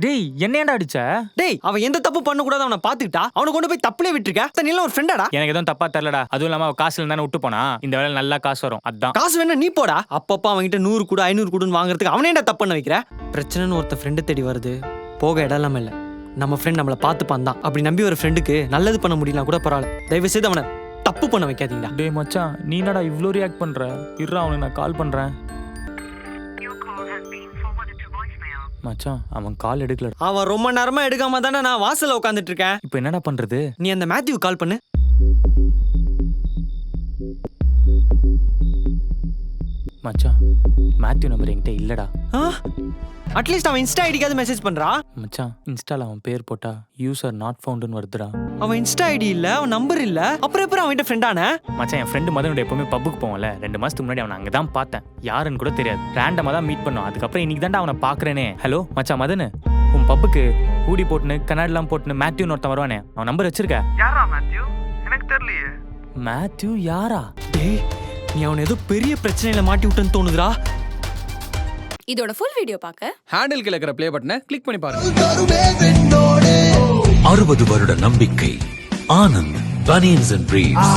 டேய் என்ன ஏன்டா அடிச்ச? டேய் அவன் எந்த தப்பு பண்ண கூடாது அவனை பாத்துக்கிட்டா அவனை கொண்டு போய் தப்புலே விட்டுருக்க. நீ எல்லாம் ஒரு ஃப்ரெண்டாடா? எனக்கு எதுவும் தப்பா தெரியலடா. அதுவும் இல்லாம அவ காசு இல்ல தானே விட்டு போனா. இந்த வேலை நல்லா காசு வரும் அதான். காசு வேணா நீ போடா. அப்பப்ப அவன்கிட்ட 100 கூட 500 கூடன்னு வாங்குறதுக்கு அவனே என்ன தப்பு பண்ண வைக்கிற? பிரச்சனைன்னு ஒருத்த ஃப்ரெண்டு தேடி வருது, போக இடம் இல்லாம இல்ல. நம்ம ஃப்ரெண்ட் நம்மளை பார்த்துப்பான் தான். அப்படி நம்பி ஒரு ஃப்ரெண்டுக்கு நல்லது பண்ண முடியலாம் கூட பரவாயில்ல. தயவு செய்து அவனை தப்பு பண்ண வைக்காதீங்கடா. டேய் மச்சான் நீ என்னடா இவ்ளோ ரியாக்ட் பண்ற? இருடா அவனுக்கு நான் கால் பண்றேன். மச்சான் அவன் கால் எடுக்கல. அவன் ரொம்ப நேரமா எடுக்காம தானே நான் வாசல்ல உட்காந்துட்டு இருக்கேன். இப்போ என்னடா பண்றது? நீ அந்த மேத்யூ கால் பண்ணு. மச்சான் மேத்யூ நம்பர் என்கிட்ட இல்லடா. அட்லீஸ்ட் அவன் இன்ஸ்டா ஐடிக்காவது மெசேஜ் பண்றா. மச்சான் இன்ஸ்டால அவன் பேர் போட்டா யூசர் நாட் ஃபவுண்ட்னு வருதுடா. அவன் இன்ஸ்டா ஐடி இல்ல, அவன் நம்பர் இல்ல, அப்புறம் எப்படி அவன்கிட்ட ஃப்ரெண்டானே? மச்சான் என் ஃப்ரெண்டு மதனோட எப்பவுமே பப்புக்கு போவோம்ல, 2 மாசத்துக்கு முன்னாடி அவனை அங்கதான் பார்த்தேன். யாருன்னு கூட தெரியாது, ரேண்டமா தான் மீட் பண்ணோம். அதுக்கப்புறம் இன்னைக்கு தான்டா அவனை பாக்குறேனே. ஹலோ மச்சான் மதனு, உன் பப்புக்கு ஊடி போட்டுன்னு கண்ணாடிலாம் போட்டுன்னு மேத்யூன்னு ஒருத்தன் வருவானே, அவன் நம்பர் வச்சிருக்க? யாரா மேத்யூ? எனக்கு தெரியலையே. மேத்யூ யாரா? டேய் நீ அவன் ஏதோ பெரிய பிரச்சனையில மாட்டி விட்டுன்னு தோணுதுடா. இதோட ஃபுல் வீடியோ பார்க்க ஹேண்டில் கீழ இருக்கிற ப்ளே பட்டனை கிளிக் பண்ணி பாருங்க. 60 வருட நம்பிக்கை. Anand banians and briefs.